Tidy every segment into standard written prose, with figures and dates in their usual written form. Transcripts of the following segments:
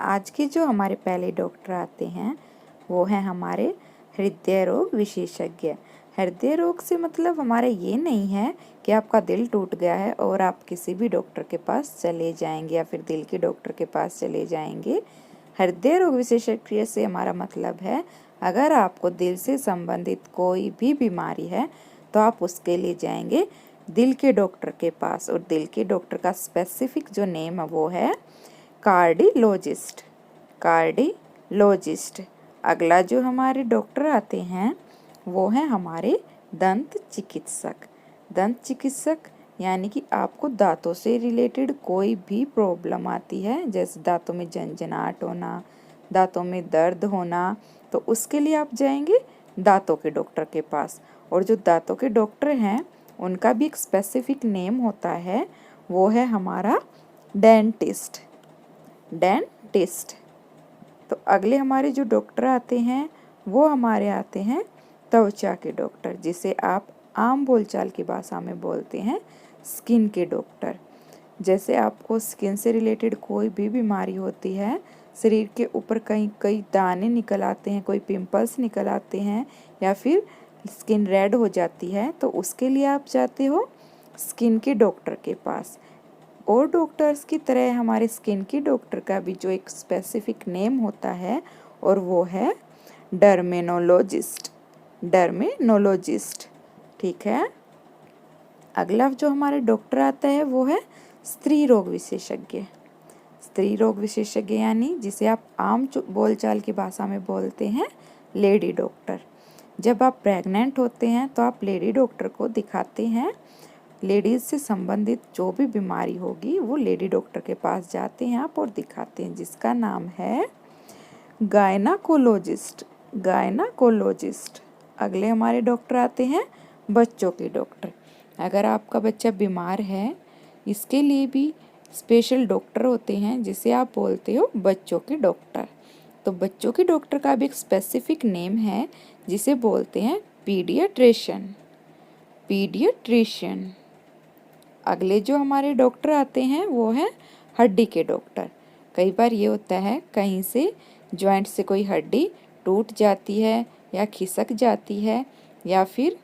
आज के जो हमारे पहले डॉक्टर आते हैं वो हैं हमारे हृदय रोग विशेषज्ञ। हृदय रोग से मतलब हमारा ये नहीं है कि आपका दिल टूट गया है और आप किसी भी डॉक्टर के पास चले जाएंगे या फिर दिल के डॉक्टर के पास चले जाएंगे। हृदय रोग विशेषज्ञ से हमारा मतलब है अगर आपको दिल से संबंधित कोई भी बीमारी है तो आप उसके लिए जाएंगे दिल के डॉक्टर के पास, और दिल के डॉक्टर का स्पेसिफिक जो नेम है वो है कार्डियोलॉजिस्ट। कार्डियोलॉजिस्ट। अगला जो हमारे डॉक्टर आते हैं वो हैं हमारे दंत चिकित्सक। दंत चिकित्सक यानी कि आपको दांतों से रिलेटेड कोई भी प्रॉब्लम आती है, जैसे दांतों में झंझनाहट होना, दांतों में दर्द होना, तो उसके लिए आप जाएंगे दांतों के डॉक्टर के पास। और जो दांतों के डॉक्टर हैं उनका भी एक स्पेसिफिक नेम होता है, वो है हमारा डेंटिस्ट। डेंटिस्ट। तो अगले हमारे जो डॉक्टर आते हैं वो हमारे आते हैं त्वचा के डॉक्टर, जिसे आप आम बोलचाल की भाषा में बोलते हैं स्किन के डॉक्टर। जैसे आपको स्किन से रिलेटेड कोई भी बीमारी होती है, शरीर के ऊपर कई दाने निकल आते हैं, कोई पिंपल्स निकल आते हैं या फिर स्किन रेड हो जाती है, तो उसके लिए आप जाते हो स्किन के डॉक्टर के पास। और डॉक्टर्स की तरह हमारे स्किन के डॉक्टर का भी जो एक स्पेसिफिक नेम होता है और वो है डर्मेनोलॉजिस्ट। डर्मेनोलॉजिस्ट। ठीक है। अगला जो हमारे डॉक्टर आता है वो है स्त्री रोग विशेषज्ञ। स्त्री रोग विशेषज्ञ यानी जिसे आप आम बोलचाल की भाषा में बोलते हैं लेडी डॉक्टर। जब आप प्रेग्नेंट होते हैं तो आप लेडी डॉक्टर को दिखाते हैं। लेडीज़ से संबंधित जो भी बीमारी होगी वो लेडी डॉक्टर के पास जाते हैं आप और दिखाते हैं, जिसका नाम है गायनाकोलॉजिस्ट। गायनाकोलॉजिस्ट। अगले हमारे डॉक्टर आते हैं बच्चों के डॉक्टर। अगर आपका बच्चा बीमार है, इसके लिए भी स्पेशल डॉक्टर होते हैं जिसे आप बोलते हो बच्चों के डॉक्टर। तो बच्चों के डॉक्टर का भी एक स्पेसिफिक नेम है जिसे बोलते हैं पीडियाट्रिशियन। पीडियाट्रिशियन। अगले जो हमारे डॉक्टर आते हैं वो है हड्डी के डॉक्टर। कई बार ये होता है कहीं से जॉइंट से कोई हड्डी टूट जाती है या खिसक जाती है या फिर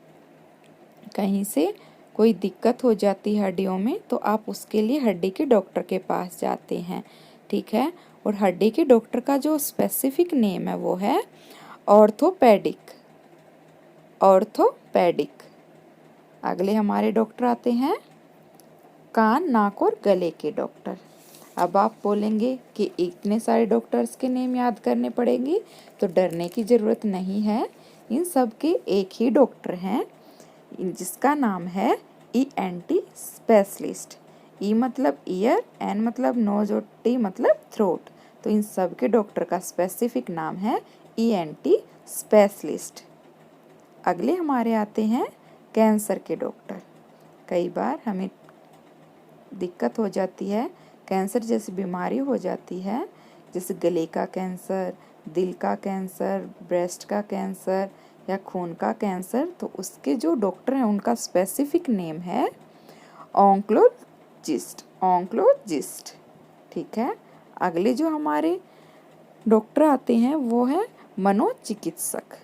कहीं से कोई दिक्कत हो जाती है हड्डियों में, तो आप उसके लिए हड्डी के डॉक्टर के पास जाते हैं। ठीक है। और हड्डी के डॉक्टर का जो स्पेसिफिक नेम है वो है ऑर्थोपेडिक। ऑर्थोपेडिक। अगले हमारे डॉक्टर आते हैं कान, नाक और गले के डॉक्टर। अब आप बोलेंगे कि इतने सारे डॉक्टर्स के नेम याद करने पड़ेंगे, तो डरने की ज़रूरत नहीं है। इन सब के एक ही डॉक्टर हैं जिसका नाम है ENT स्पेशलिस्ट। ई मतलब ईयर, एन मतलब नोज और टी मतलब थ्रोट। तो इन सब के डॉक्टर का स्पेसिफिक नाम है ENT स्पेशलिस्ट। अगले हमारे आते हैं कैंसर के डॉक्टर। कई बार हमें दिक्कत हो जाती है, कैंसर जैसी बीमारी हो जाती है, जैसे गले का कैंसर, दिल का कैंसर, ब्रेस्ट का कैंसर या खून का कैंसर, तो उसके जो डॉक्टर हैं उनका स्पेसिफिक नेम है ऑन्कोलॉजिस्ट। ऑन्कोलॉजिस्ट। ठीक है। अगले जो हमारे डॉक्टर आते हैं वो है मनोचिकित्सक।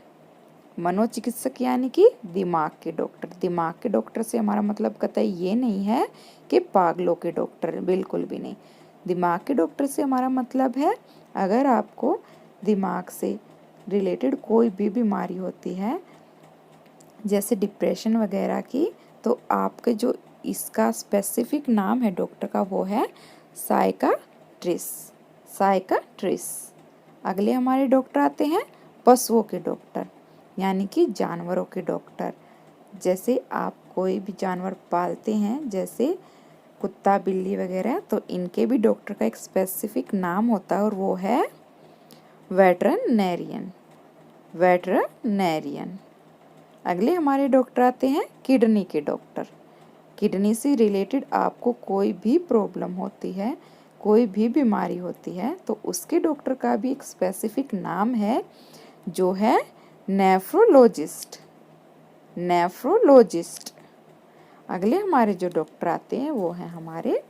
मनोचिकित्सक यानी कि दिमाग के डॉक्टर। दिमाग के डॉक्टर से हमारा मतलब कतई ये नहीं है कि पागलों के डॉक्टर, बिल्कुल भी नहीं। दिमाग के डॉक्टर से हमारा मतलब है अगर आपको दिमाग से रिलेटेड कोई भी बीमारी होती है, जैसे डिप्रेशन वगैरह की, तो आपके जो इसका स्पेसिफिक नाम है डॉक्टर का वो है साइकाट्रिस्ट। साइकाट्रिस्ट। अगले हमारे डॉक्टर आते हैं पशुओं के डॉक्टर यानी कि जानवरों के डॉक्टर। जैसे आप कोई भी जानवर पालते हैं, जैसे कुत्ता, बिल्ली वगैरह, तो इनके भी डॉक्टर का एक स्पेसिफिक नाम होता है और वो है वेटरनरियन। वेटरनरियन। अगले हमारे डॉक्टर आते हैं किडनी के डॉक्टर। किडनी से रिलेटेड आपको कोई भी प्रॉब्लम होती है, कोई भी बीमारी होती है, तो उसके डॉक्टर का भी एक स्पेसिफिक नाम है जो है नेफ्रोलॉजिस्ट। नेफ्रोलॉजिस्ट। अगले हमारे जो डॉक्टर आते हैं वो हैं हमारे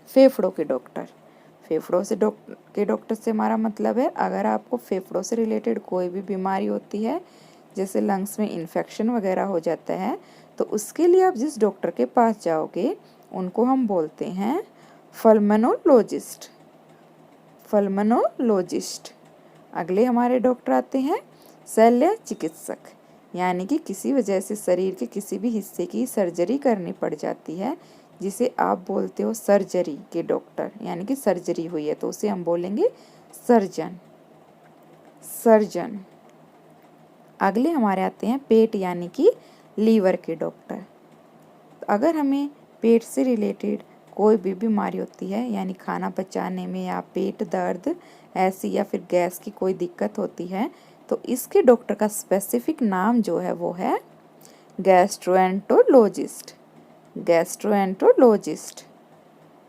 फेफड़ों के डॉक्टर। फेफड़ों से डॉक्टर से हमारा मतलब है अगर आपको फेफड़ों से रिलेटेड कोई भी बीमारी होती है, जैसे लंग्स में इन्फेक्शन वगैरह हो जाता है, तो उसके लिए आप जिस डॉक्टर के पास जाओगे उनको हम बोलते हैं पल्मोनोलॉजिस्ट। पल्मोनोलॉजिस्ट। अगले हमारे डॉक्टर आते हैं शल्य चिकित्सक, यानी कि किसी वजह से शरीर के किसी भी हिस्से की सर्जरी करनी पड़ जाती है, जिसे आप बोलते हो सर्जरी के डॉक्टर, यानी कि सर्जरी हुई है तो उसे हम बोलेंगे सर्जन। सर्जन। अगले हमारे आते हैं पेट यानी कि लीवर के डॉक्टर। अगर हमें पेट से रिलेटेड कोई भी बीमारी होती है, यानी खाना पचाने में या पेट दर्द ऐसी या फिर गैस की कोई दिक्कत होती है, तो इसके डॉक्टर का स्पेसिफिक नाम जो है वो है गैस्ट्रोएंटरोलॉजिस्ट। गैस्ट्रोएंटरोलॉजिस्ट।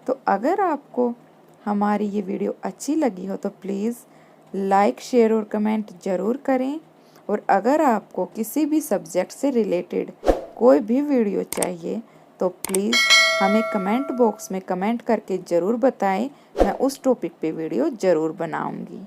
तो अगर आपको हमारी ये वीडियो अच्छी लगी हो तो प्लीज़ लाइक, शेयर और कमेंट ज़रूर करें। और अगर आपको किसी भी सब्जेक्ट से रिलेटेड कोई भी वीडियो चाहिए तो प्लीज़ हमें कमेंट बॉक्स में कमेंट करके ज़रूर बताएं, मैं उस टॉपिक पे वीडियो ज़रूर बनाऊंगी।